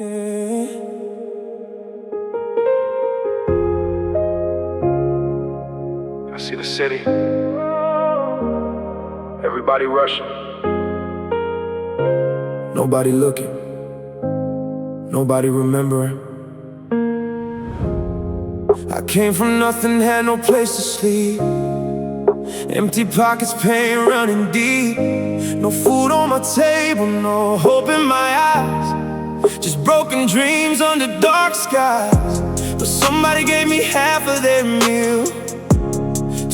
Yeah. I see the city, everybody rushing, Nobody looking, nobody remembering. I came from nothing, had no place to sleep. Empty pockets, pain running deep. No food on my table, no hope in my eyes. Just broken dreams under dark skies. But somebody gave me half of their meal.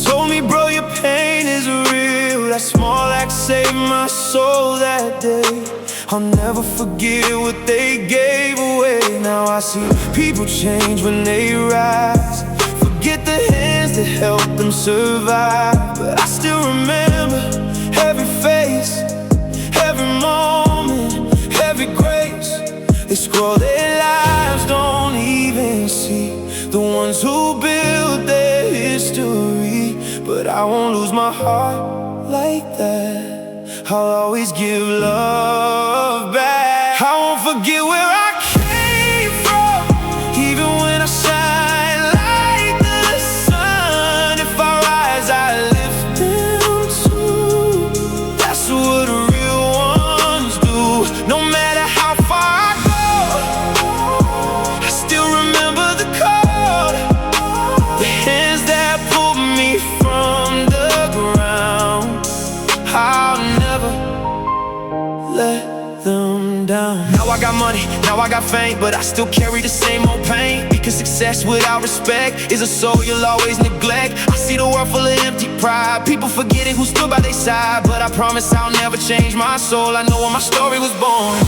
Told me, bro, your pain is real. That small act saved my soul that day. I'll never forget what they gave away. Now I see people change when they rise. Forget the hands that helped them survive. But I still remember every face, every moment, every grace. They scroll their lives, don't even see the ones who built their history. But I won't lose my heart like that. I'll always give love back. I won't forget where I came from, even when I shine like the sun. If I rise, I lift them too. That's what real ones do. No matter how far I go, I still remember the code. The hands that pulled me from the ground. I'll never let them down. Now I got money, now I got fame, but I still carry the same old pain. Because success without respect is a soul you'll always neglect. I see the world full of empty pride, people forgetting who stood by their side. But I promise I'll never change my soul. I know when my story was born.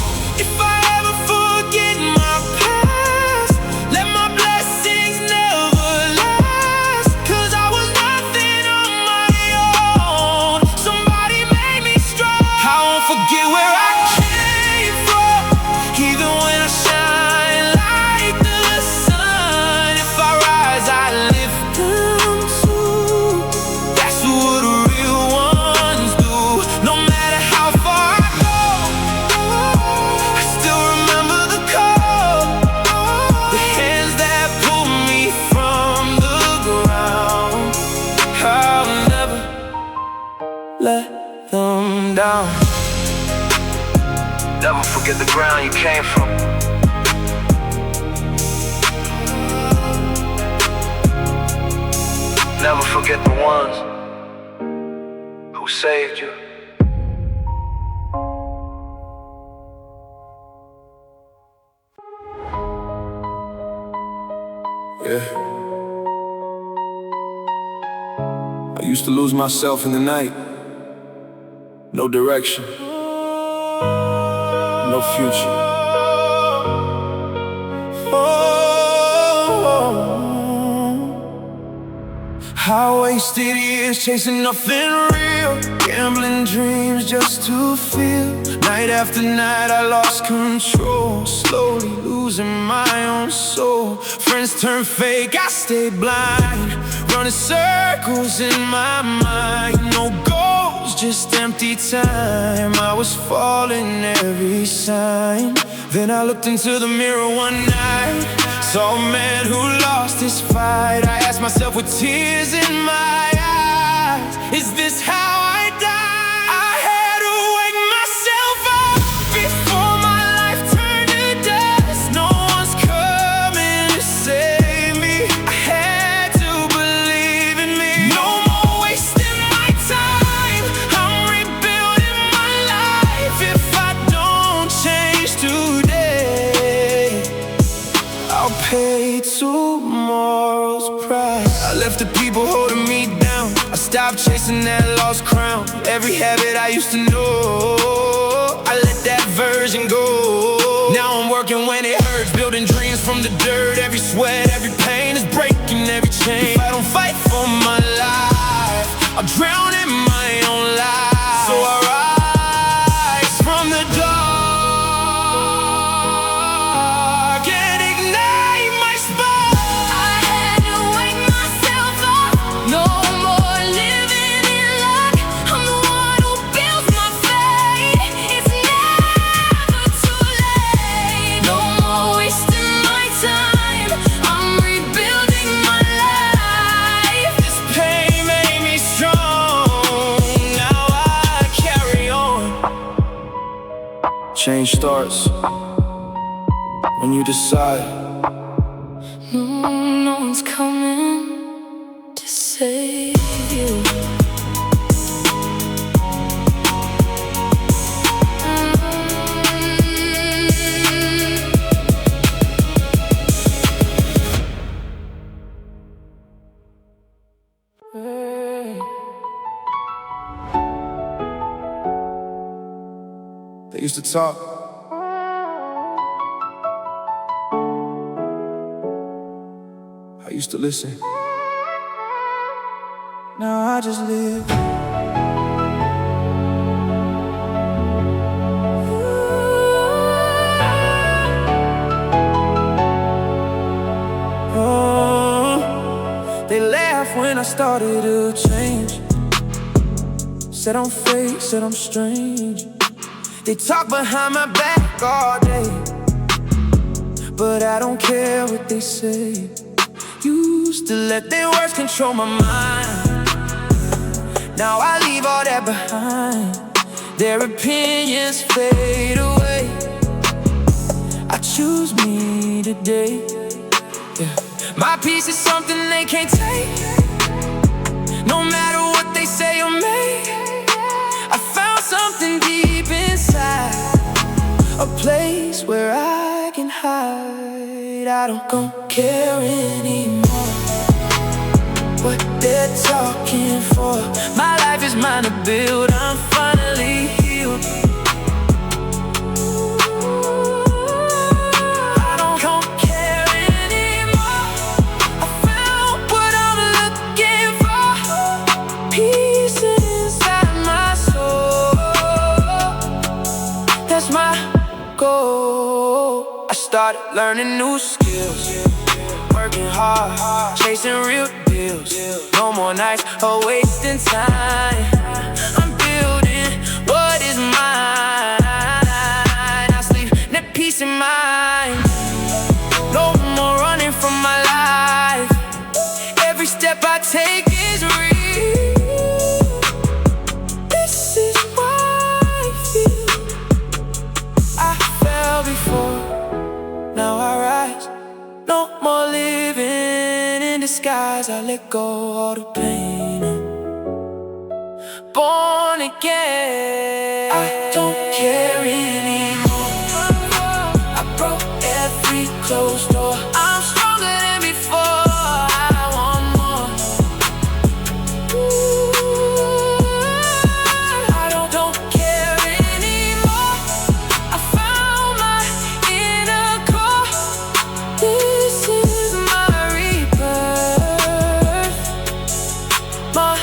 If I ever forget my past, let my blessings never last. Cause I was nothing on my own. Somebody made me strong. I won't forget where I came from, even when I shine like the sun. If I rise, I lift them too. That's what real ones do. No matter how far I go, I still remember the call. The hands that pull me from the ground. I'll never let them down. never forget the ground you came from. Never forget the ones who saved you. Yeah. I used to lose myself in the night. No direction, no future. I wasted years chasing nothing real, gambling dreams just to feel. Night after night I lost control, slowly losing my own soul. Friends turned fake, I stayed blind, running circles in my mind. No goals, just empty time. I was falling every sign. Then I looked into the mirror one night, saw a man who lost his fight. I asked myself with tears in my eyes, is this how I die? I had to wake myself up before my life turned to dust. No one's coming to save me. I had to believe in me. No more wasting my time, I'm rebuilding my life. If I don't change today, I'll pay tomorrow's price. I left the people holding me down, I stopped chasing that lost crown. Every habit I used to know, I let that version go. Now I'm working when it hurts, building dreams from the dirt. Every sweat, every pain is breaking every chain. If I don't fight for my life, I'll drown in my own life. So I rise from the dark and ignite my spark. I had to wake myself up. No more living in luck. I'm the one who builds my fate. It's never too late. No more Change starts when you decide. No one's coming to save you. They used to talk. I used to listen. Now I just live. They laugh when I started to change. Said I'm fake, said I'm strange. They talk behind my back all day, but I don't care what they say. Used to let their words control my mind. Now I leave all that behind. Their opinions fade away. I choose me today. Yeah. My peace is something they can't take. No matter what they say or make, I found something deep inside, a place where I can hide. I don't care anymore what they're talking for. My life is mine to build. I'm finally healed. I don't care anymore. I found what I'm looking for. Peace inside my soul. That's my goal. I started learning new skills, working hard, chasing real deals. No more nights or wasting time. I'm building what is mine. I sleep in peace of mind. No more running from my life. Every step I take is real. This is why I feel. I fell before, now I rise. No more living in disguise. I let go all the pain. Born again. I don't care anymore. I broke every closed door. I'm stronger than before. I want more. I don't care anymore. I found my inner core. This is my rebirth, my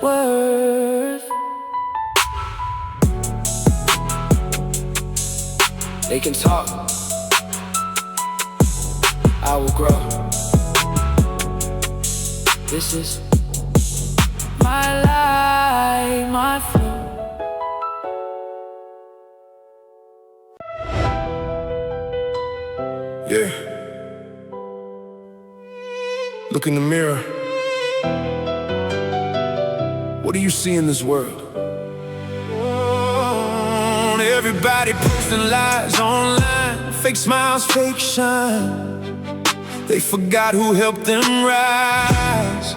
worth. They can talk, I will grow. This is my life, my flow. Yeah. Look in the mirror. What do you see in this world? Everybody posting lies online, fake smiles, fake shine. They forgot who helped them rise.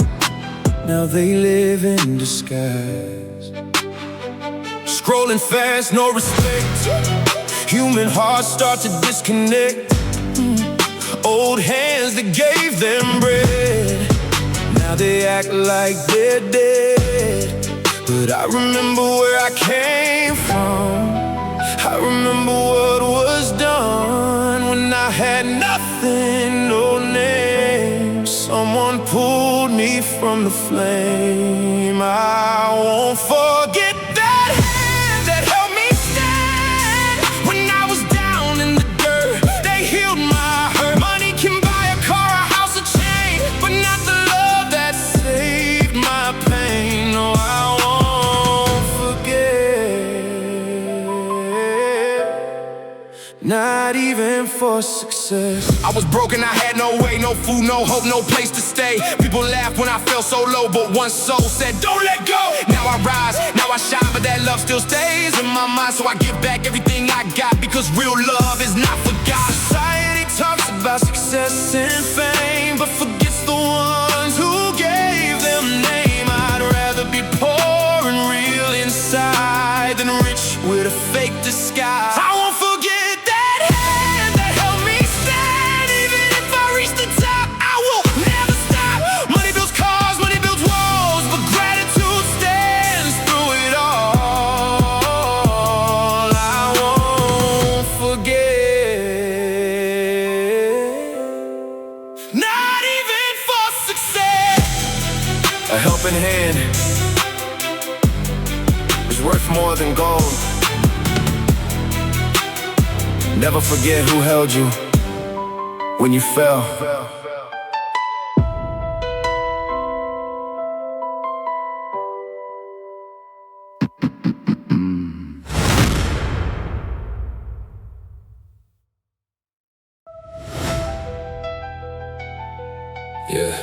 Now they live in disguise. Scrolling fast, no respect. Human hearts start to disconnect. Old hands that gave them bread, now they act like they're dead. But I remember where I came from. I remember what was done when I had nothing, no name. Someone pulled me from the flame. I won't forget that hand that helped me stand when I was down in the dirt. They healed my hurt. Money can buy a car, a house, a chain, but not the love that saved my pain. No, I won't forget. Not even for for success. I was broken, I had no way, no food, no hope, no place to stay. People laughed when I felt so low, but one soul said, don't let go. Now I rise, now I shine, but that love still stays in my mind. So I give back everything I got, because real love is not forgotten. Society talks about success and fame, but forgets the ones who gave them name. I'd rather be poor and real inside than rich with a fake disguise. I won't forget that hand that helped me stand. Even if I reach the top, I will never stop. Money builds cars, money builds walls, but gratitude stands through it all. I won't forget, not even for success. A helping hand is worth more than gold. Never forget who held you when you fell. Yeah,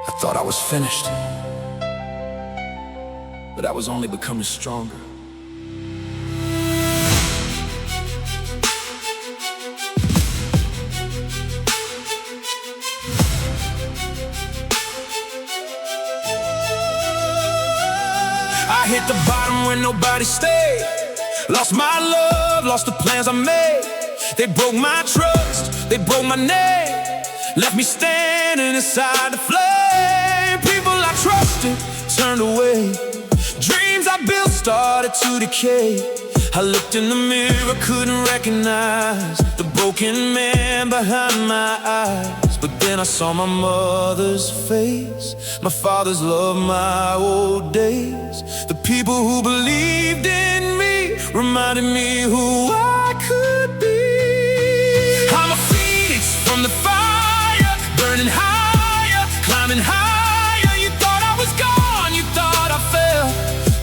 I thought I was finished, but I was only becoming stronger. I hit the bottom when nobody stayed. Lost my love, lost the plans I made. They broke my trust, they broke my name, left me standing inside the flame. People I trusted turned away. Dreams I built started to decay. I looked in the mirror, couldn't recognize the broken man behind my eyes. But then I saw my mother's face, my father's love, my old days. The people who believed in me reminded me who I could be. I'm a phoenix from the fire, burning higher, climbing higher. You thought I was gone, you thought I fell,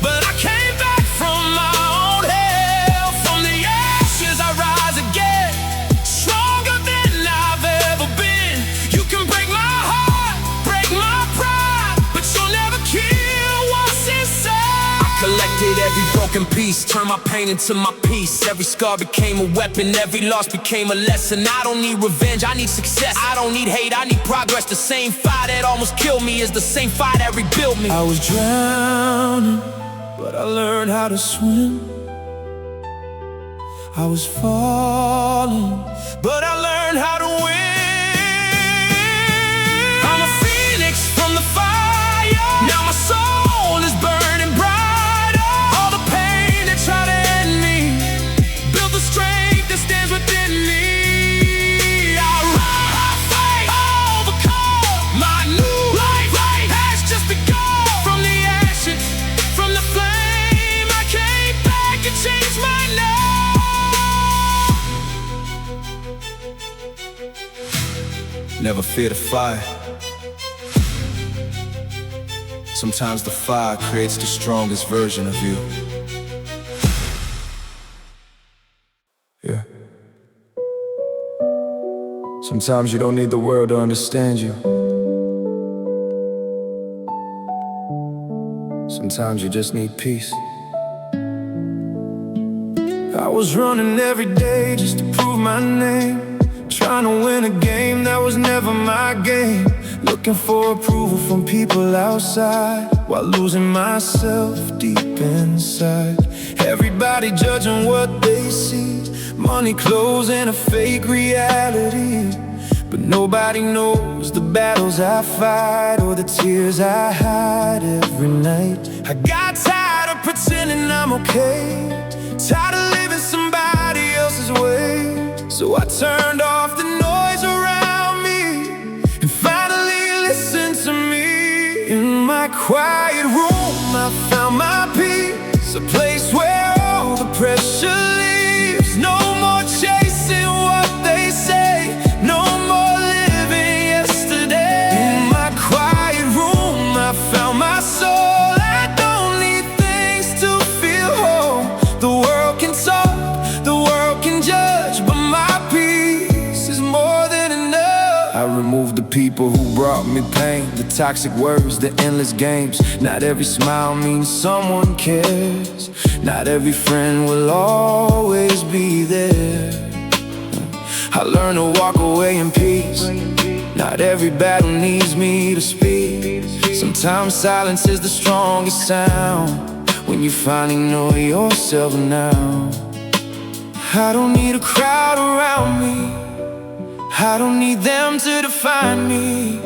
but I came back from my own hell. From the ashes I rise again, stronger than I've ever been. You can break my heart, break my pride, but you'll never kill what's inside. I collected every broken piece, turned my pain into my peace. Every scar became a weapon, every loss became a lesson. I don't need revenge, I need success. I don't need hate, I need progress. The same fire that almost killed me is the same fire that rebuilt me. I was drowning, but I learned how to swim. I was falling, but I learned how to win. I'm a phoenix from the fire, now my soul is burning brighter. All the pain that tried to end me built the strength that stands within me. I rise, I fight, overcome. My new life has just begun. From the ashes, from the flame, I came back and changed my name. Never fear the fire. Sometimes the fire creates the strongest version of you. Yeah. Sometimes you don't need the world to understand you. Sometimes you just need peace. I was running every day just to prove my name, trying to win a game that was never my game. Looking for approval from people outside, while losing myself deep inside. Everybody judging what they see, money, clothes, and a fake reality. But nobody knows the battles I fight or the tears I hide every night. I got tired of pretending I'm okay, tired of living somebody else's way. So I turned off the noise around me and finally listened to me. In my quiet room I found my peace, a place where all the pressure leaves. No more chasing what they say, no more living yesterday. In my quiet room I found my soul. I don't need things to feel whole. The world can talk, the world can judge, but people who brought me pain, the toxic words, the endless games. Not every smile means someone cares. Not every friend will always be there. I learned to walk away in peace. Not every battle needs me to speak. Sometimes silence is the strongest sound, when you finally know yourself now. I don't need a crowd around me. I don't need them to define me.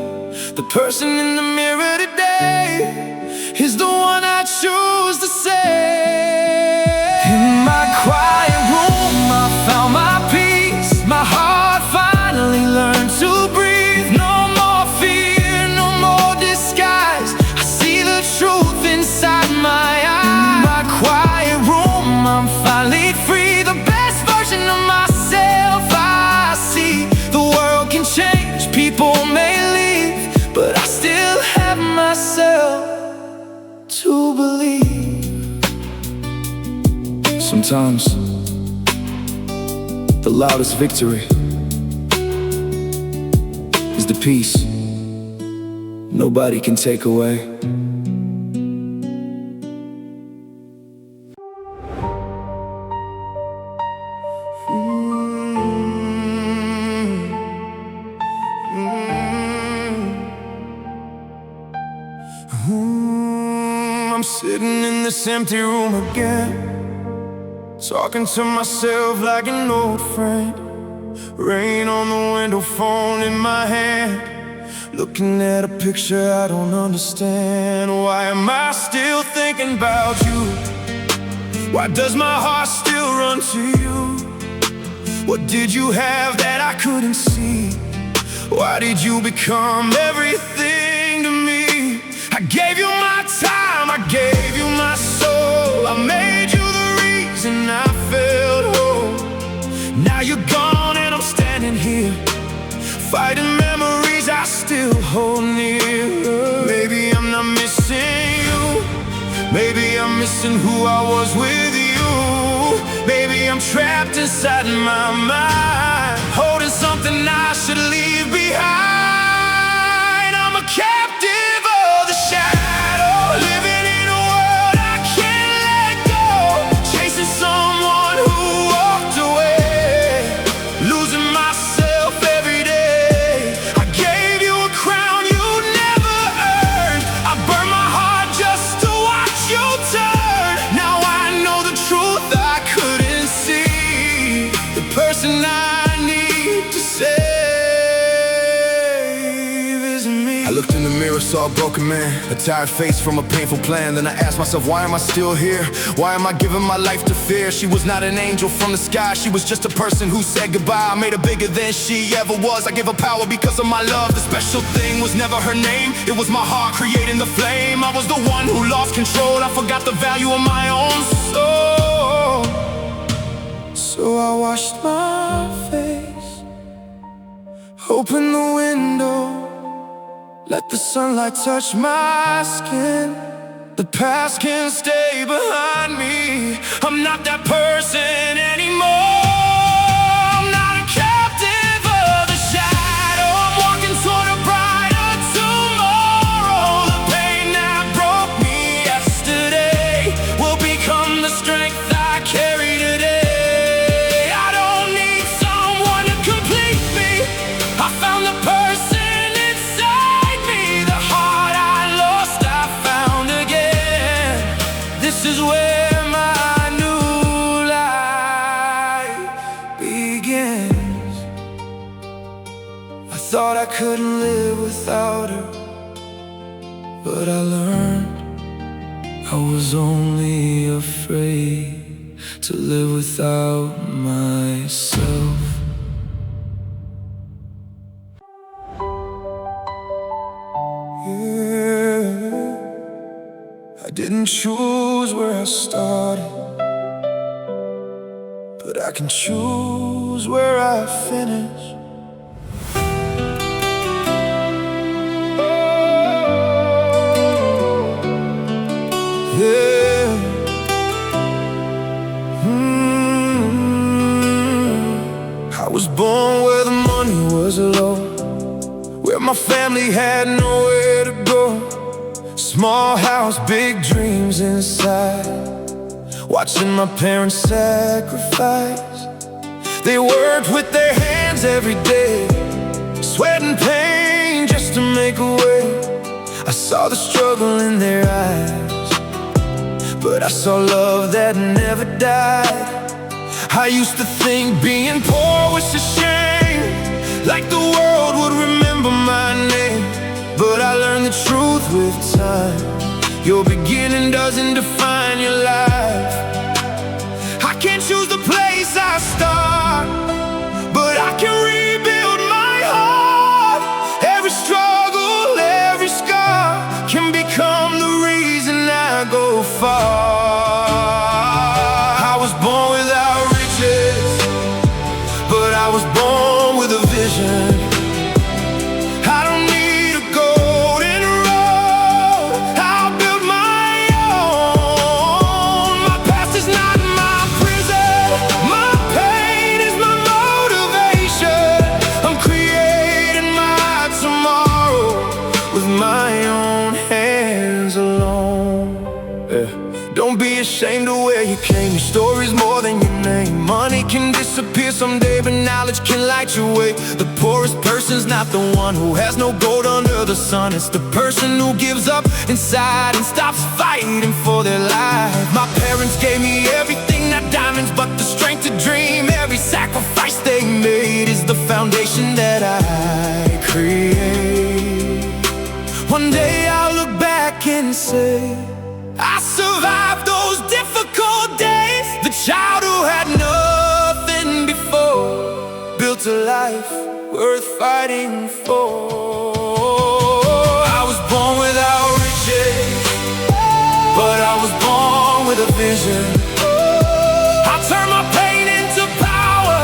The person in the mirror today is the one I choose to say. In my quiet room I found my peace. My heart finally learned to breathe. No more fear, no more disguise. I see the truth inside my eyes. In my quiet room I'm finally free. The best version of myself I see. The world can change, people may leave, but I still have myself to believe. Sometimes the loudest victory is the peace nobody can take away. I'm sitting in this empty room again, talking to myself like an old friend. Rain on the window, phone in my hand, looking at a picture I don't understand. Why am I still thinking about you? Why does my heart still run to you? What did you have that I couldn't see? Why did you become everything to me? I gave you my time, I gave you my soul. I made you the reason I felt whole. Now you're gone and I'm standing here, fighting memories I still hold near. Maybe I'm not missing you. Maybe I'm missing who I was with you. Maybe I'm trapped inside my mind, holding something I should leave behind. I'm a captive of the shadow, living in a world I can't let go, chasing someone who walked away, losing myself every day. I gave you a crown you never earned. I burned my heart just to watch you turn. Now I know the truth I couldn't see. The person I need to save isn't me. I looked in the mirror, saw a broken man, a tired face from a painful plan. Then I asked myself, why am I still here? Why am I giving my life to fear? She was not an angel from the sky, she was just a person who said goodbye. I made her bigger than she ever was. I gave her power because of my love. The special thing was never her name, it was my heart creating the flame. I was the one who lost control, I forgot the value of my own soul. So I washed my face, opened the window, let the sunlight touch my skin. The past can stay behind me. I'm not that person anymore. I'm not a captive of the shadow. I'm walking toward a brighter tomorrow. The pain that broke me yesterday will become the strength I carry today. I don't need someone to complete me. I found the person inside me. The heart I lost I found again. This is where my new life begins. I thought I couldn't live without her, but I learned I was only afraid to live without myself. Yeah, I didn't choose where I started, but I can choose where I finish. Yeah. I was born where the money was low, where my family had nowhere to go. Small house, big dreams inside, watching my parents sacrifice. They worked with their hands every day, sweat and pain just to make a way. I saw the struggle in their eyes, but I saw love that never died. I used to think being poor was a shame, like the world would remember my name. But I learned the truth with time. Your beginning doesn't define your life. I can't choose the place I start, but I can rebuild my heart. Every struggle, every scar can become the reason I go far. I was born without riches, but I was born with a vision. I don't need a golden road, I'll build my own. My past is not my prison, my pain is my motivation. I'm creating my tomorrow with my own hands alone. Don't be ashamed of where you came. Your story's more than your name. Money can disappear someday, but knowledge can light your way. The poorest person's not the one who has no gold under the sun. It's the person who gives up inside and stops fighting for their life. My parents gave me everything, not diamonds, but the strength to dream. Every sacrifice they made is the foundation that I create. One day I'll look back and say, I survived those difficult days. The child who had nothing before built a life worth fighting for. I was born without riches, but I was born with a vision. I turned my pain into power,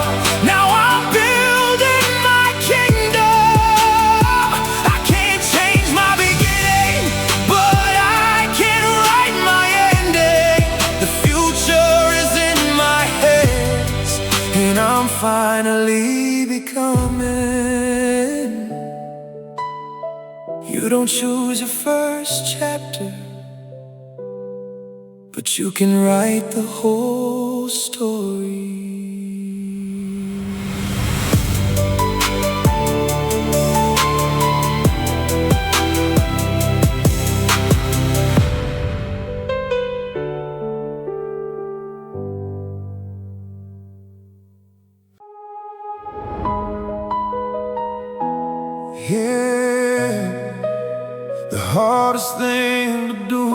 now I'm building my kingdom. I can't change my beginning, but I can write my ending. The future is in my hands, and I'm finally becoming. You don't choose your first chapter, but you can write the whole story. Yeah, the hardest thing to do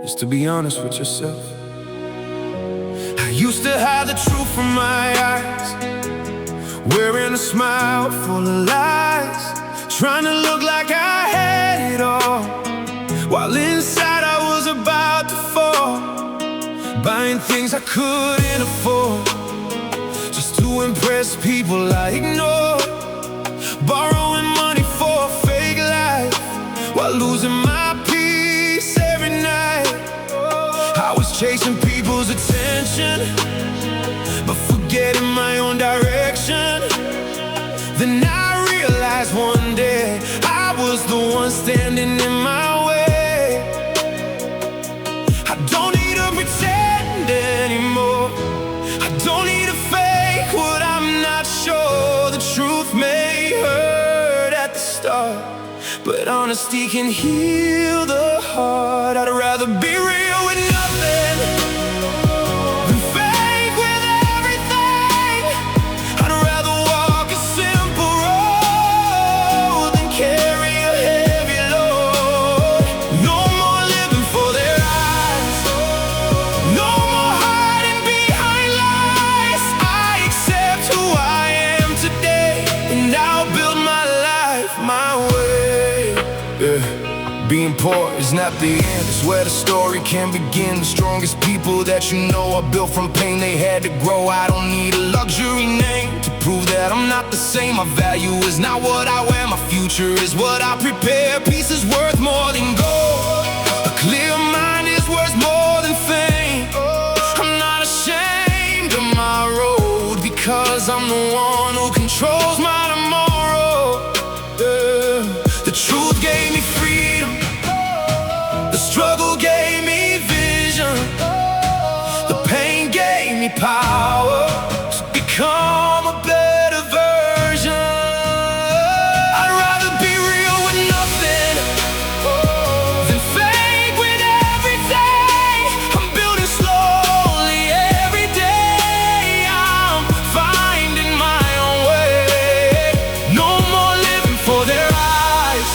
is to be honest with yourself. I used to hide the truth from my eyes, wearing a smile full of lies, trying to look like I had it all, while inside I was about to fall, buying things I couldn't afford, just to impress people I ignored, borrowing money for a fake life, while losing my peace every night. I was chasing people's attention, but forgetting my own direction. Then I realized one day I was the one standing in my way. I don't need to pretend anymore, I don't need to fake what I'm not sure. The truth may hurt at the start, but honesty can heal the heart. I'd rather be real with nothing than fake with everything. I'd rather walk a simple road than carry a heavy load. No more living for their eyes, no more hiding behind lies. I accept who I am today, and I'll build my life my way. Being poor is not the end, it's where the story can begin. The strongest people that you know are built from pain. They had to grow. I don't need a luxury name to prove that I'm not the same. My value is not what I wear, my future is what I prepare. Peace is worth more than gold, a clear mind is worth more than fame. I'm not ashamed of my road, because I'm the one who controls my tomorrow. power to become a better version. I'd rather be real with nothing than fake with everything. I'm building slowly every day. I'm finding my own way. No more living for their eyes.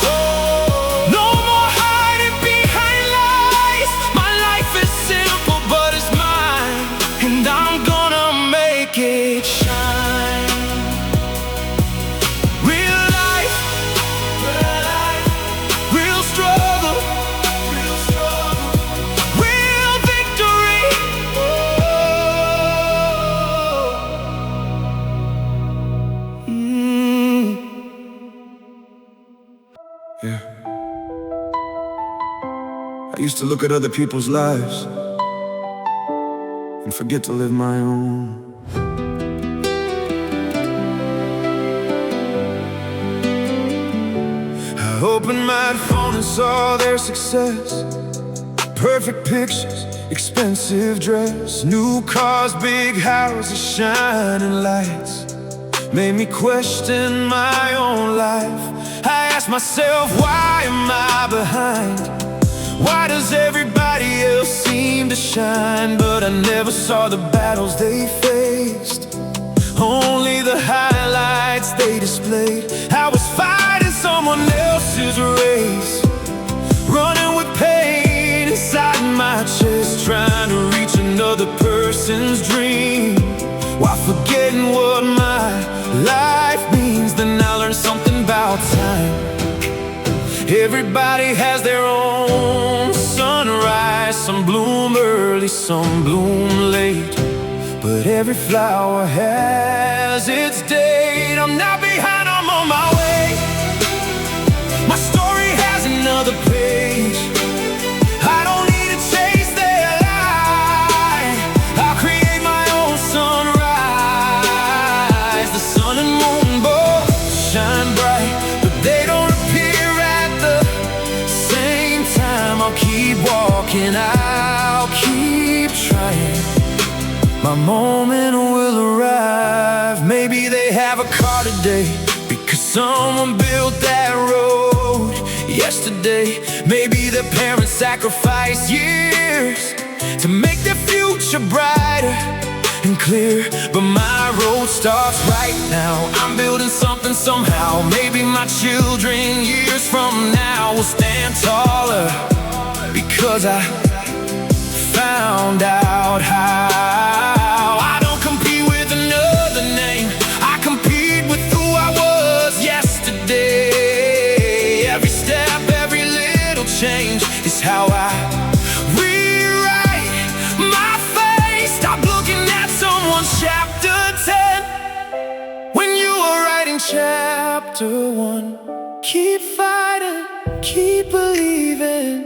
No more hiding behind lies. My life is simple, but it's mine, and I'm gonna make it shine. Real life, real struggle, real victory. Yeah. I used to look at other people's lives and forget to live my own. I opened my phone and saw their success. Perfect pictures, expensive dress, new cars, big houses, shining lights. Made me question my own life. I asked myself, why am I behind? Why does everybody else seem to shine? But I never saw the battles they faced, only the highlights they displayed. I was fighting someone else's race, running with pain inside my chest, trying to reach another person's dream, while forgetting what my life means. Then I learned something about time. Everybody has their own sunrise. Some bloom early, some bloom late, but every flower has its date. I'm not behind, I'm on my way. My story has another page. I don't need to chase their light. I'll create my own sunrise. The sun and moon both shine bright, but they don't appear at the same time. I'll keep walking, I'll keep trying. My moment will arrive. Maybe they have a car today because someone built that road yesterday. Maybe their parents sacrificed years to make their future brighter and clear. But my road starts right now. I'm building something somehow. Maybe my children years from now will stand taller, because I found out how. I don't compete with another name, I compete with who I was yesterday. Every step, every little change is how I rewrite my face. Stop looking at someone's chapter 10 when you were writing chapter 1. Keep fighting, keep believing.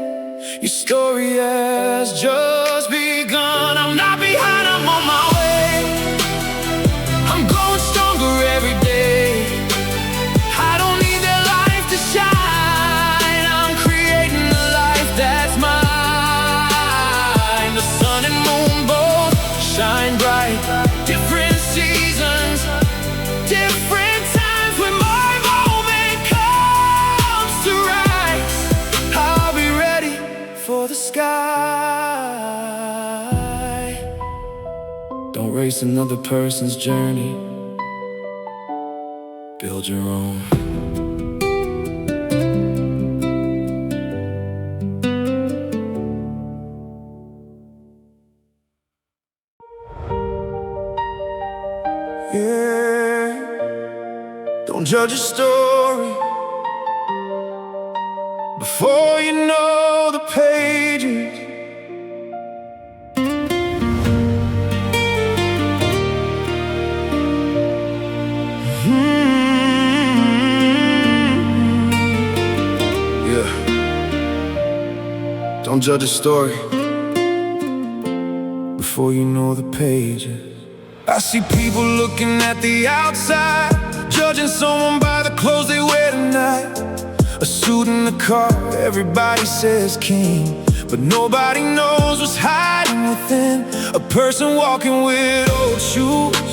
Your story has just begun. I'm not behind, I'm on my way. I'm growing stronger every day. I don't need their life to shine. I'm creating a life that's mine. The sun and moon both shine bright. Different seasons, different times. When my moment comes to rise, I'll be ready for the sky. Don't race another person's journey, build your own. Yeah, don't judge a story before you know the pages. Yeah, don't judge a story before you know the pages. I see people looking at the outside, judging someone by the clothes they wear tonight. A suit and a car, everybody says king, but nobody knows what's hiding within. A person walking with old shoes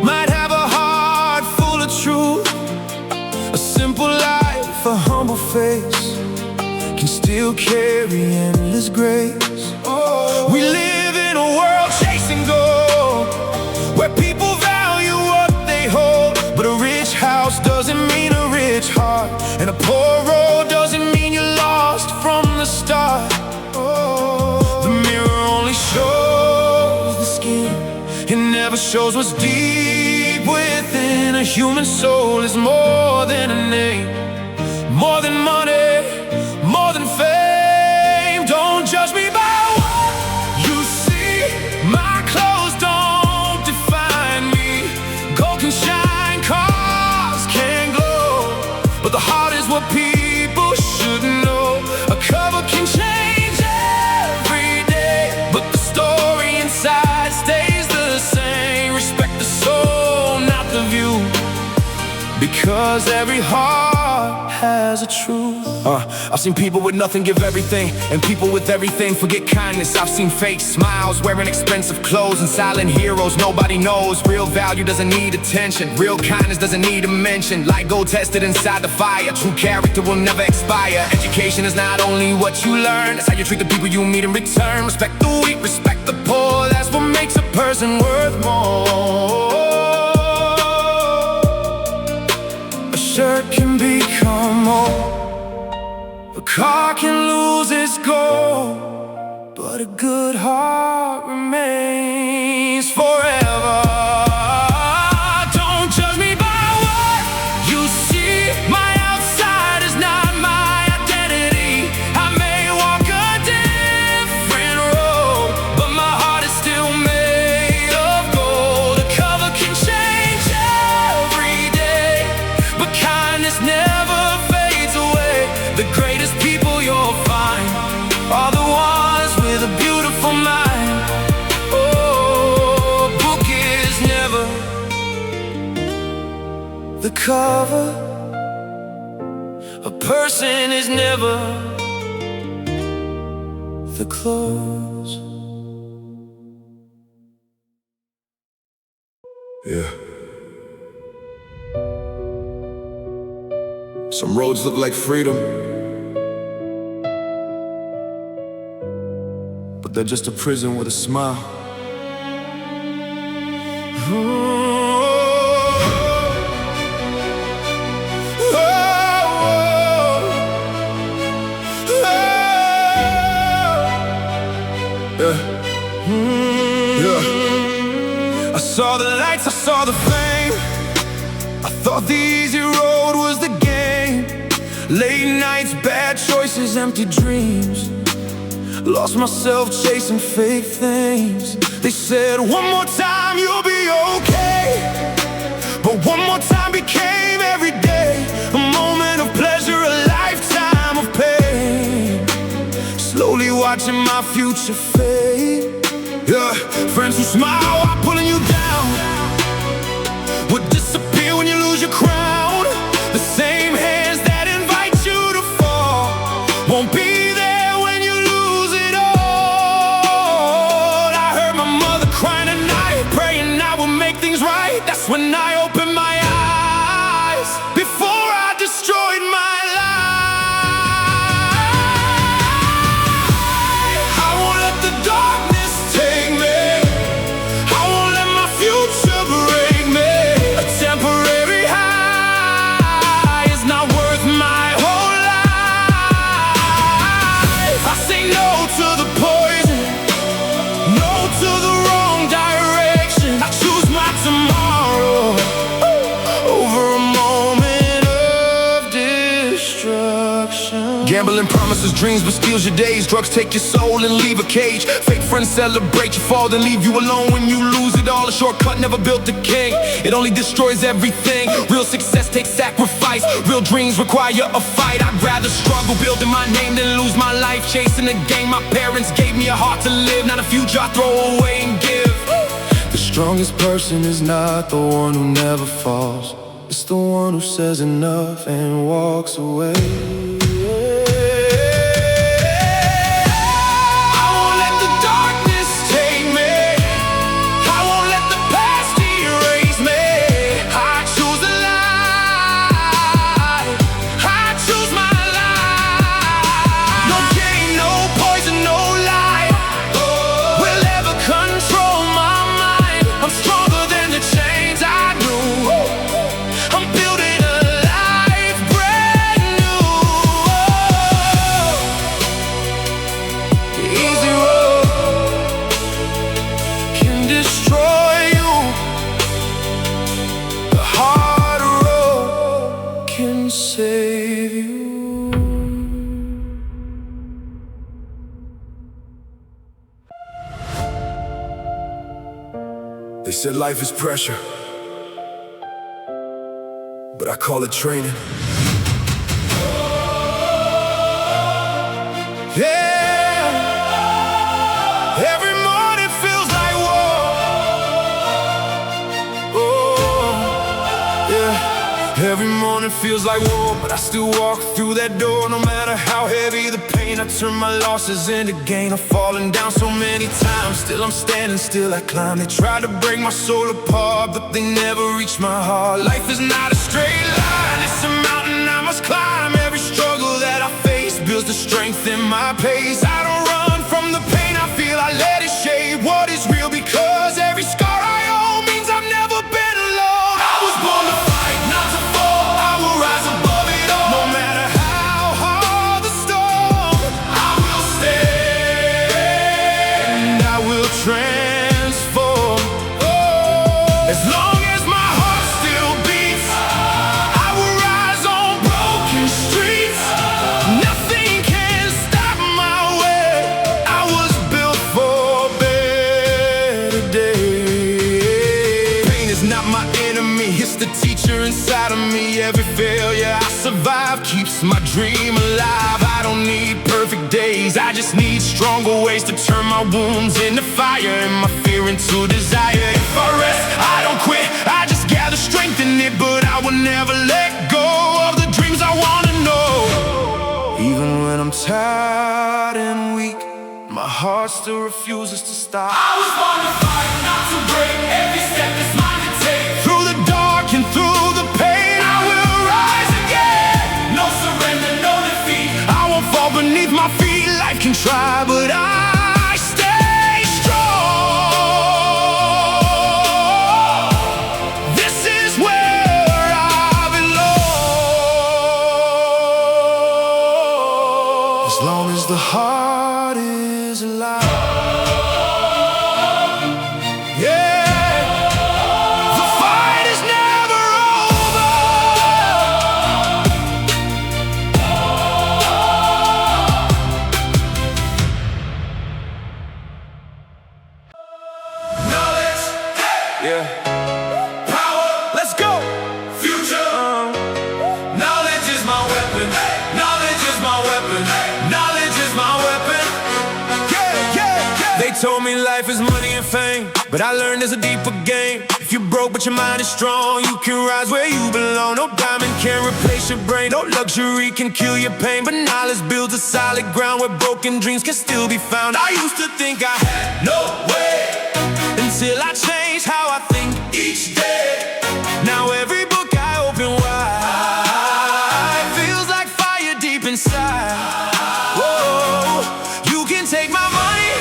might have a heart full of truth. A simple life, a humble face, can still carry endless grace. We live in a world chasing gold, where people value what they hold. But a rich house doesn't mean a rich heart, and a poor road doesn't mean you're lost from the start. The mirror only shows the skin, it never shows what's deep within. A human soul is more than a name, more than money, more than fame. Don't judge me by what you see. My clothes don't define me. Gold can shine, cars can glow, but the heart is what people should know. A cover can change every day, but the story inside stays the same. Respect the soul, not the view, because every heart has a truth. I've seen people with nothing give everything, and people with everything forget kindness. I've seen fake smiles, wearing expensive clothes, and silent heroes nobody knows. Real value doesn't need attention, real kindness doesn't need a mention. Like gold tested inside the fire, true character will never expire. Education is not only what you learn, it's how you treat the people you meet in return. Respect the weak, respect the poor, that's what makes a person worth more. A shirt can become more, a car can lose its gold, but a good heart remains forever. Don't judge me by what you see. My outside is not my identity. I may walk a different road, but my heart is still made of gold. A cover can change every day, but kindness never fades away. The greatest people you'll find are the ones with a beautiful mind. Oh, a book is never the cover, a person is never the clothes. Yeah. Some roads look like freedom, but they're just a prison with a smile. I saw the lights, I saw the fame. I thought the easy road was the game. Late nights, bad choices, empty dreams. Lost myself chasing fake things. They said one more time you'll be okay, but one more time became every day a moment of pleasure, a lifetime of pain. Slowly watching my future fade. Yeah, friends who smile while pulling you down would disappear when you lose your crown. The same hands that invite you to fall won't be there when you lose it all. I heard my mother crying at night, praying I will make things right. That's when I opened my eyes, before I destroyed my life. I won't let the darkness take me, I won't let my future break me. A temporary high is not worth my whole life. I say no to the poison, no to the wrong direction. I choose my tomorrow over a moment of destruction. Gambling promises dreams but steals your days. Drugs take your soul and leave a cage. Fake friends celebrate your fall, then leave you alone when you lose it all. A shortcut never built a king, it only destroys everything. Real success takes sacrifice, real dreams require a fight. I'd rather struggle building my name than lose my life chasing a game. My parents gave me a heart to live, not a future I throw away and give. The strongest person is not the one who never falls, it's the one who says enough and walks away. They said life is pressure, but I call it training. Yeah, every morning feels like war. Oh, yeah, every morning feels like war, but I still walk through that door. No matter how heavy the pain, I turn my losses into gain. I've fallen down so many times, still I'm standing, still I climb. They tried to break my soul apart, but they never reached my heart. Life is not a straight line, it's a mountain I must climb. Every struggle that I face builds the strength in my pace. I don't run from the pain I feel, I let it shape what is real, because every scar I own means I've never been alone. I was born to fight, not to fall. I will rise above it all. No matter how hard the storm, I will stand, I will transform. Oh, as long as my heart still beats, I will rise on broken streets. Nothing can stop my way. I was built for better days. Pain is not my enemy, it's the teacher inside of me. Every failure I survive keeps my dream alive. I don't need perfect days, I just need stronger ways to turn my wounds into fire and my fear into desire. If I rest, I don't quit, I just gather strength in it. But I will never let go of the dreams I wanna know. Even when I'm tired and weak, my heart still refuses to stop. I was born to fight, not to break. Every step is mine to take. Through the dark and through the pain, I will rise again. No surrender, no defeat. I won't fall beneath my feet. Life can try, but I stay strong. This is where I belong. As long as the heart is alive. Yeah, the fight is never over. Knowledge, Yeah, power, let's go. future. Knowledge is my weapon. Knowledge is my weapon. Knowledge is my weapon. Yeah, yeah, yeah. They told me life is money and fame, but I learned there's a deeper game. If you're broke but your mind is strong, you can rise where you belong. No diamond can replace your brain, no luxury can kill your pain, but knowledge builds a solid ground where broken dreams can still be found. I used to think I had No way. until I changed how I think each day. Now every book I open wide feels like fire deep inside. Whoa, you can take my money,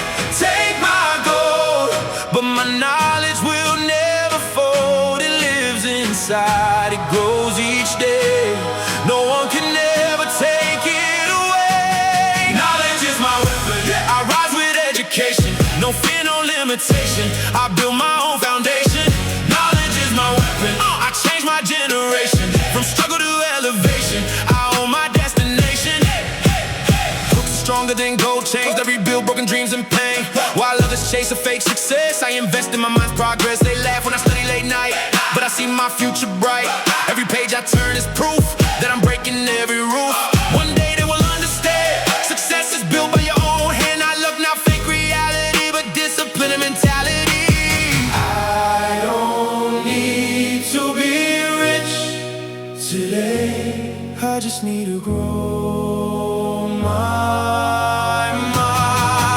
take my gold, but my knowledge will never fold. It lives inside, it grows each day. No one can ever take it away. Knowledge is my weapon. I rise with education, no fear, no limitation. I build my own foundation. Knowledge is my weapon. I change my generation, from struggle to elevation. I own my destination. Books are stronger than gold chains that rebuild broken dreams and pain. While others chase a fake success, I invest in my mind's progress. They laugh when I study late night, but I see my future bright. Every page I turn is proof that I'm breaking every roof. One day they will understand, success is built by your own hand. I look now fake reality, but discipline and mentality. I don't need to be rich today, I just need to grow my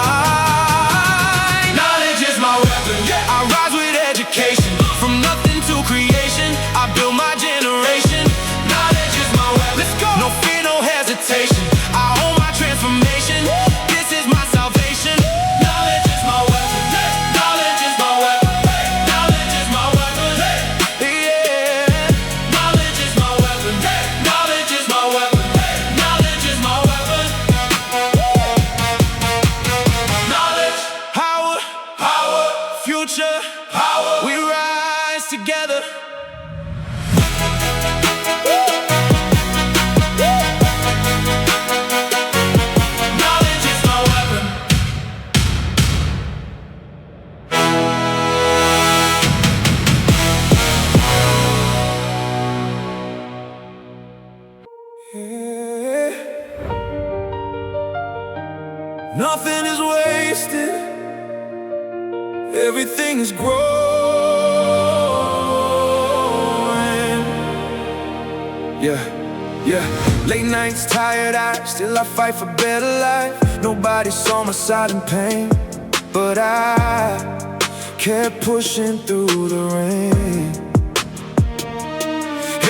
mind. Knowledge is my weapon. I rise with education, from nothing to creation. I build my generation. Knowledge is my weapon. Let's go. No fear, no hesitation. I own my transformation. This is my salvation. Knowledge is my weapon. Knowledge is my weapon. Knowledge is my weapon. Yeah. Knowledge is my weapon. Knowledge is my weapon. Knowledge is my weapon. Knowledge, Power, power, future, power. we rise together. Knowledge is my weapon. Nothing is wasted, everything is growing. Yeah. Late nights, tired eyes, still I fight for better life. Nobody saw my side in pain, but I kept pushing through the rain.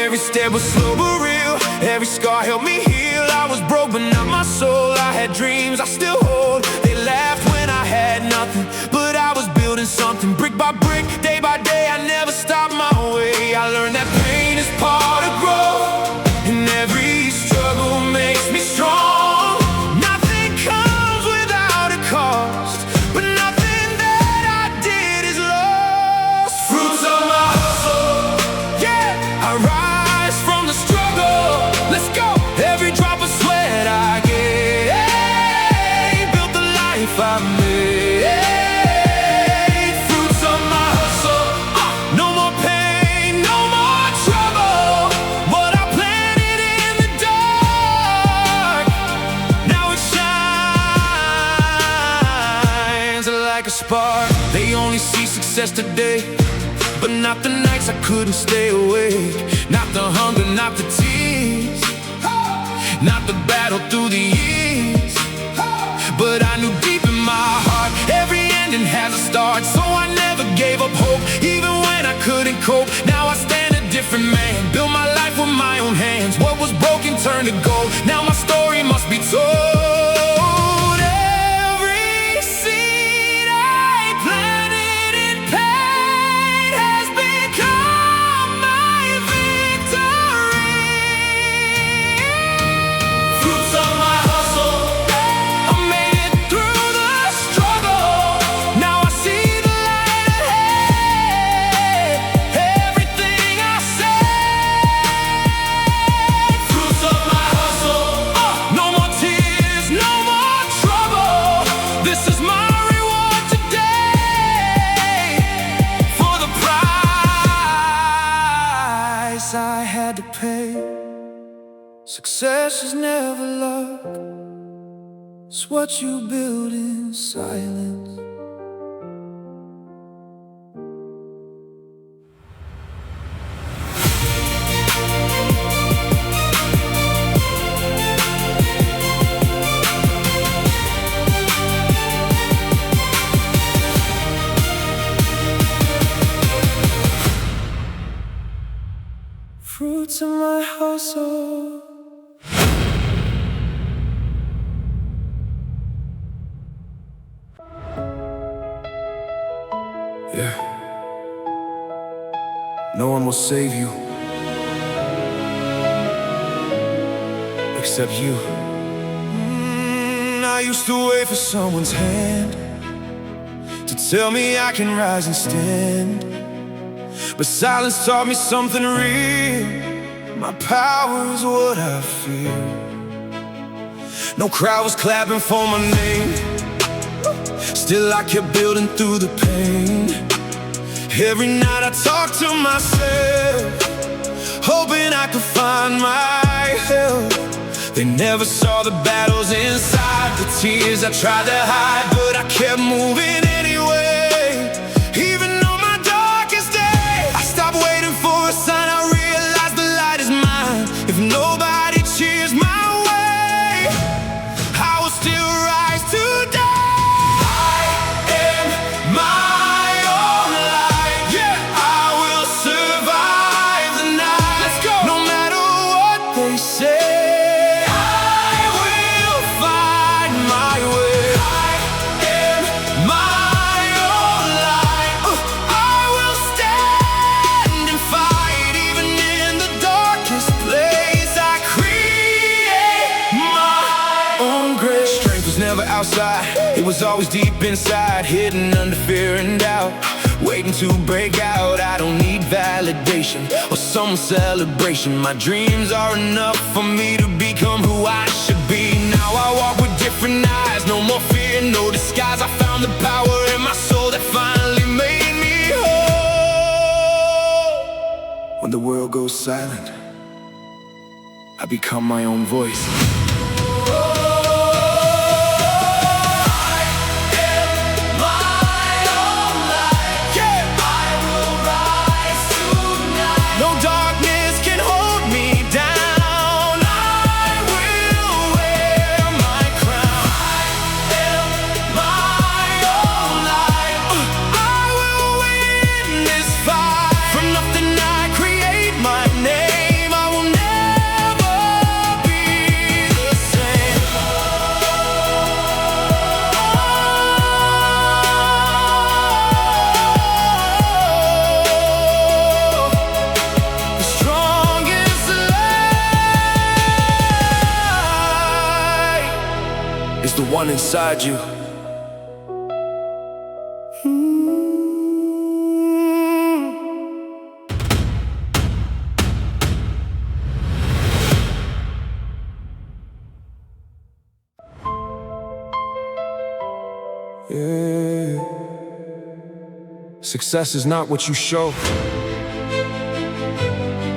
Every step was slow but real, every scar helped me heal. I was broke but not my soul, I had dreams I still hold. They laughed when I had nothing, but I was building something. Brick by brick, day by day, I never stopped my way. I learned that pain is part of growth, and every struggle makes me strong. Nothing comes without a cost, but nothing that I did is lost. Fruits of my hustle, yeah, I rise from the struggle. Let's go! Every drop of sweat I gave built the life I made. Fruits of my hustle, no more pain, no more trouble. What I planted in the dark, now it shines like a spark. They only see success today, but not the nights I couldn't stay awake. Not the hunger, not the tears, not the battle through the years. But I knew deep in my heart, every ending has a start. So I never gave up hope, even when I couldn't cope. Now I stand a different man, build my life with my own hands. What was broken turned to gold, now my story must be told. Every seed I planted in pain has become my victory. Fruits of my hustle, I made it through the struggle. Now I see the light ahead, everything I said. Fruits of my hustle, no more tears, no more trouble. This is my reward today for the price I had to pay. Success is never luck, it's what you build in silence. Fruits of my hustle. Yeah. No one will save you except you. I used to wait for someone's hand to tell me I can rise and stand, but silence taught me something real. My power is what I feel. No crowd was clapping for my name, still I kept building through the pain. Every night I talked to myself, hoping I could find my help. They never saw the battles inside, the tears I tried to hide, but I kept moving anyway. Even on my darkest day, I stopped waiting for a sign. I realized the light is mine. If nobody cheers my way, I will still rise today. I am my own light. Yeah, I will survive the night. Let's go. No matter what they say, outside, it was always deep inside, hidden under fear and doubt, waiting to break out. I don't need validation or some celebration. My dreams are enough for me to become who I should be. Now I walk with different eyes, no more fear, no disguise. I found the power in my soul that finally made me whole. When the world goes silent, I become my own voice. one inside you. Yeah. Success is not what you show,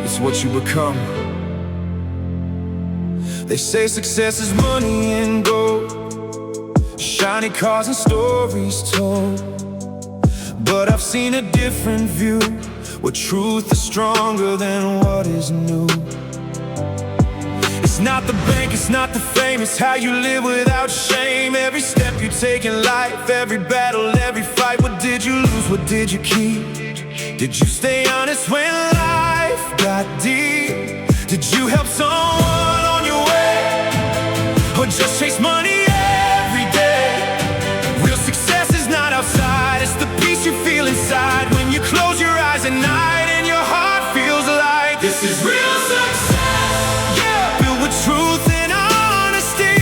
it's what you become. They say success is money and gold, shiny cars and stories told. But I've seen a different view, where truth is stronger than what is new. It's not the bank, it's not the fame, it's how you live without shame. Every step you take in life, every battle, every fight. What did you lose, what did you keep? Did you stay honest when life got deep? Did you help someone on your way, or just chase money every day? Real success is not outside, it's the peace you feel inside when you close your eyes at night and your heart feels like this is real success. Truth and honesty,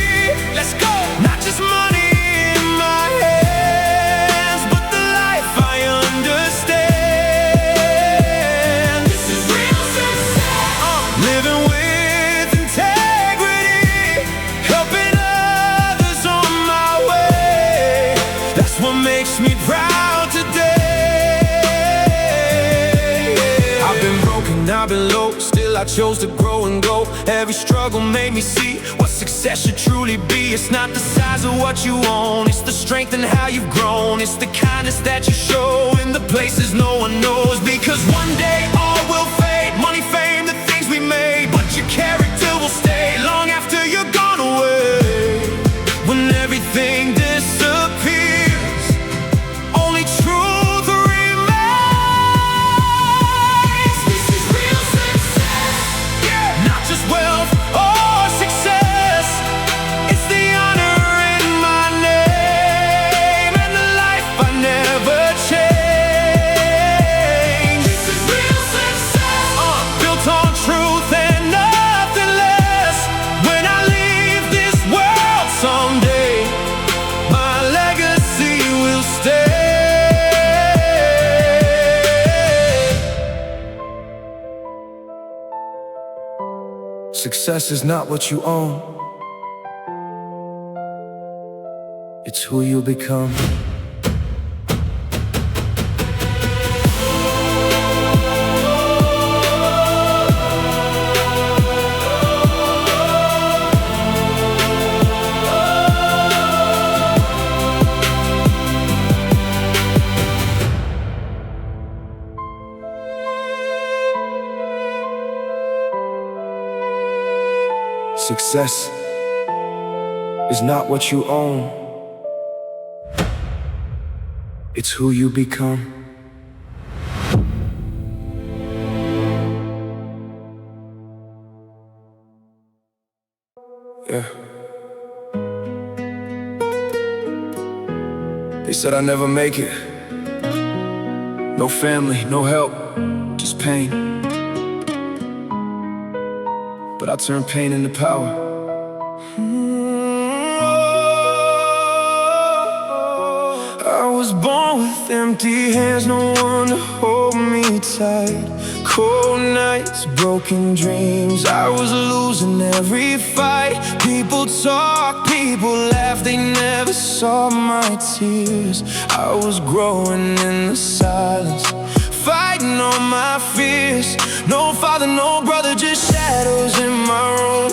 let's go. Not just money in my hands, but the life I understand. This is real success. Living with integrity, helping others on my way. That's what makes me proud today. I've been broken, I've been low, I chose to grow and go. Every struggle made me see what success should truly be. It's not the size of what you own, it's the strength and how you've grown. It's the kindness that you show in the places no one knows. Because one day all will fade, money, fame, the things we made, but your character will stay long after you're gone away. When everything disappears, only truth remains. This is real success. Not just wealth or success, it's the honor in my name and the life I never changed. This is real success, built on truth and nothing less. When I leave this world someday, my legacy will stay. Success is not what you own, it's who you become. Success is not what you own, it's who you become. Yeah. They said I'd never make it. No family, no help, just pain. But I turned pain into power. I was born with empty hands, no one to hold me tight. Cold nights, broken dreams, I was losing every fight. People talk, people laugh, they never saw my tears. I was growing in the silence, fighting all my fears. No father, no brother, just shadows in my room.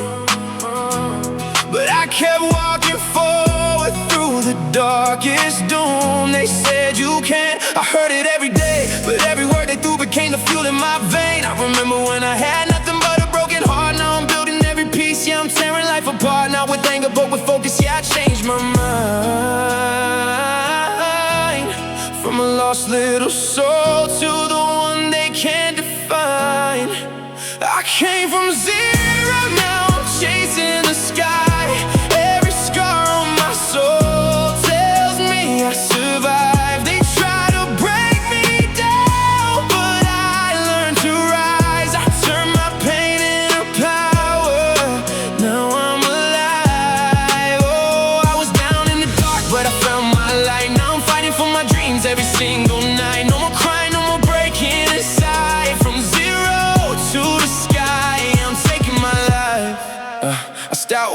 But I kept walking forward through the darkest doom. They said you can't, I heard it every day, but every word they threw became the fuel in my vein. I remember when I had nothing but a broken heart. Now I'm building every piece, yeah, I'm tearing life apart. Not with anger, but with focus, yeah, I changed my mind. From a lost little soul to the one they can't define. I came from zero, now I'm chasing the sky. Every scar on my soul tells me I survived. They try to break me down, but I learned to rise. I turned my pain into power, now I'm alive. Oh, I was down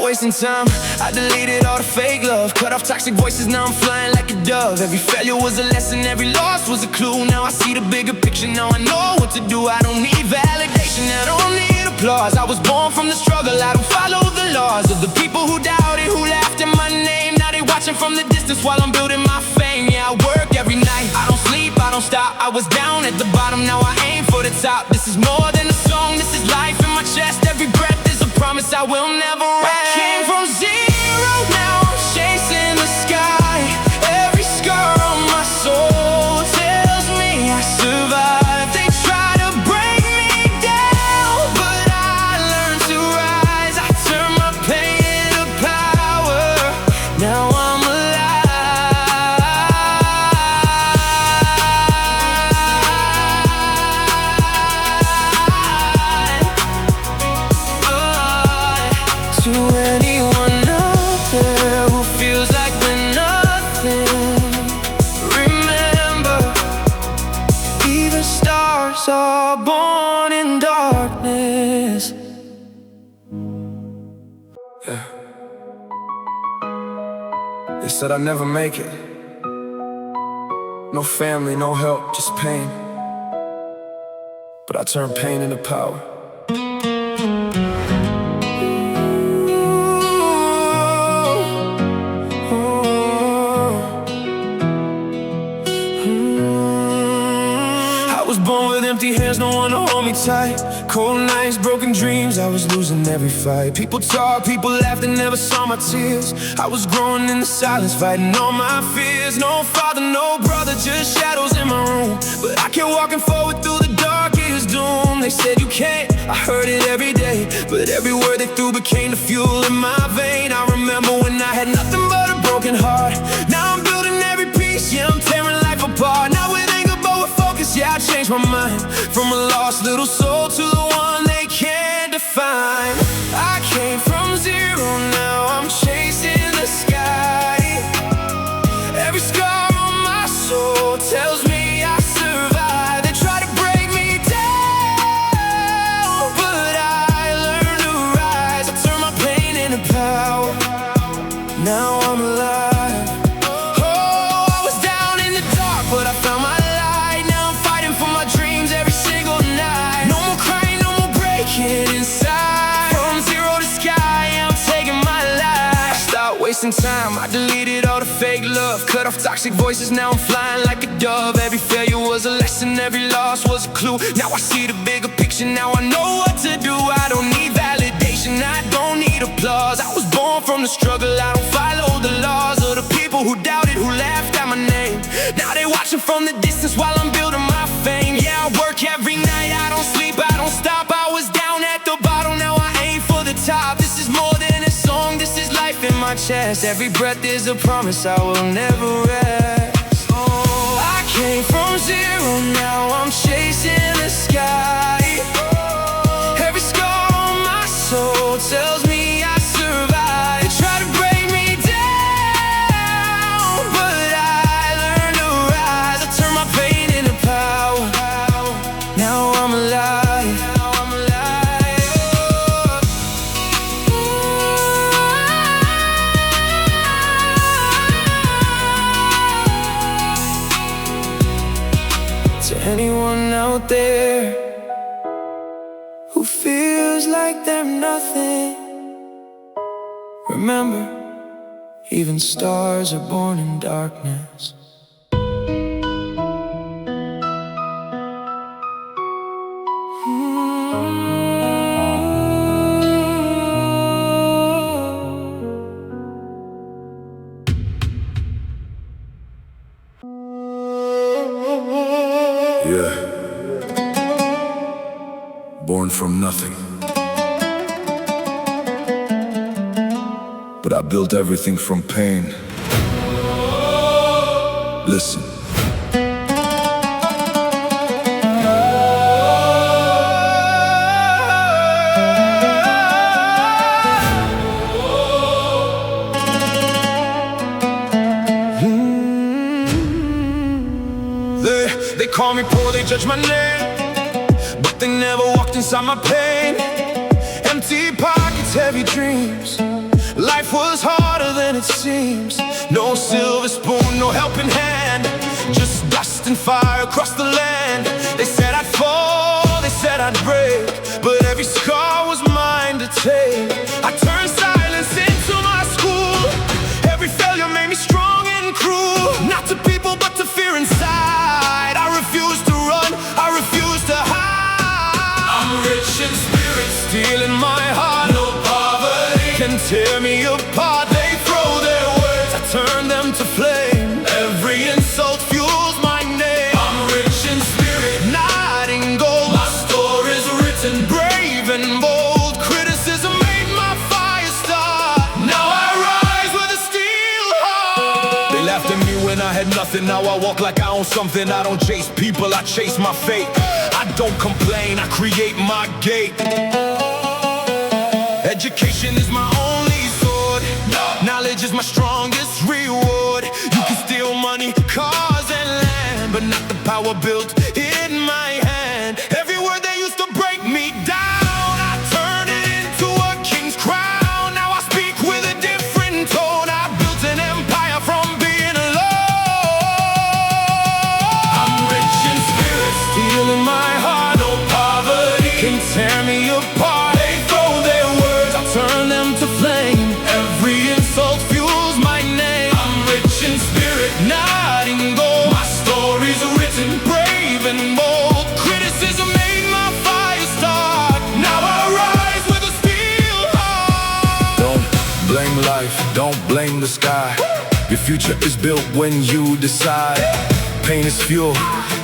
wasting time. I deleted all the fake love, cut off toxic voices, now I'm flying like a dove. Every failure was a lesson, every loss was a clue. Now I see the bigger picture, now I know what to do. I don't need validation, I don't need applause. I was born from the struggle, I don't follow the laws of the people who doubted, who laughed at my name. Now they watching from the distance while I'm building my fame. Yeah, I work every night, I don't sleep, I don't stop. I was down at the bottom, now I aim for the top. This is more than a song, this is life in my chest. Every breath is a promise I will never rest. I came from zero, now I'm chasing the sky. Every scar on my soul tells me I survived. They try to break me down, but I learned to rise. I turn my pain into power. Now I'm to anyone out there who feels like they're nothing, remember, even stars are born in darkness. Yeah. They said I'd never make it. No family, no help, just pain. But I turned pain into power. I was born with empty hands, no one to hold me tight. Cold nights, broken dreams, I was losing every fight. People talk, people laughed and never saw my tears. I was growing in the silence, fighting all my fears. No father, no brother, just shadows in my room. But I kept walking forward through the darkest doom. They said you can't, I heard it every day, but every word they threw became the fuel in my vein. I remember when I had nothing but a broken heart. Now I'm building every piece, yeah, I'm tearing life apart. Now with anger but with focus, yeah, I changed my mind. From a lost little soul to the one they can't define. I came from zero, now I'm chasing the sky. Every scar on my soul tells me I survived. They try to break me down, but I learned to rise. I turn my pain into power. Now I'm alive. Oh, I was down in the dark, but I found my light. Now I'm fighting for my dreams every single night. No more crying, no more breaking inside. From zero to sky, I'm taking my life. I stopped wasting time, I deleted all the fake love, cut off toxic voices, now I'm flying like a dove. Every failure was a lesson, every loss was a clue. Now I see the bigger picture, now I know what to do. I don't need validation, I don't need applause. I was born from the struggle, I don't follow the laws of the people who doubted, who laughed at my name. Now they watching from the distance while I'm building my fame. Yeah, I work every night, I don't sleep, I don't stop. I was down at the bottom, now I aim for the top. This is more than a song, this is life in my chest. Every breath is a promise I will never rest. Oh, I came from zero, now I'm chasing the sky. Every scar on my soul tells me I survived. They try to break me down, but I learned to rise. I turn my pain into power. Now I'm alive. To anyone out there who feels like they're nothing, remember, even stars are born in darkness. Yeah. Born from nothing, but I built everything from pain. Listen. They call me poor, they judge my name, but they never walked inside my pain. Empty pockets, heavy dreams, Life was harder than it seems. No silver spoon, no helping hand, just dust and fire across the land. They said I'd fall, they said I'd break, but every scar was mine to take. I turned silence into my school. Every failure made me strong and cruel. Not to people, but to fear inside. I refuse to run, I refuse to hide. I'm rich in spirit, stealing my heart. No poverty can tear me apart. They throw their words, I turn them to flame. Every insult fuels my name. I'm rich in spirit, not in gold. My story's written, brave and bold. Criticism made my fire start. Now I rise with a steel heart. They laughed at me when I had nothing. Now I walk like I own something. I don't chase people, I chase my fate. I don't complain, I create my gate. Education is my only sword. Knowledge is my strongest reward. You can steal money, cars and land, but not the power built in my hand. Every word they used to break me down, I turned it into a king's crown. Now I speak with a different tone. I built an empire from being alone. I'm rich in spirit, stealing my heart. No poverty can tear me apart. They throw their words, I turn them to flame. Every insult fuels my name. I'm rich in spirit, not in gold. My story's written, brave and bold. Criticism made my fire start. Now I rise with a steel heart. Don't blame life, don't blame the sky. Your future is built when you decide. Pain is fuel,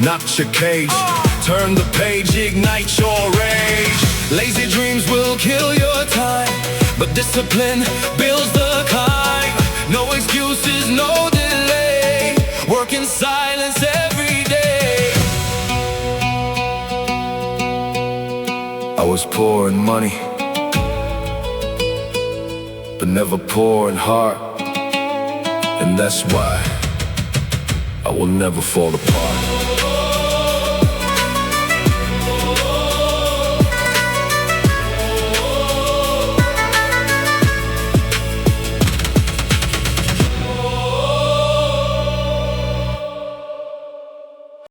not your cage. Turn the page, ignite your rage. Lazy dreams will kill your time, but discipline builds the kind. No excuses, no delay. Work in silence every day. I was poor in money, but never poor in heart. And that's why I will never fall apart.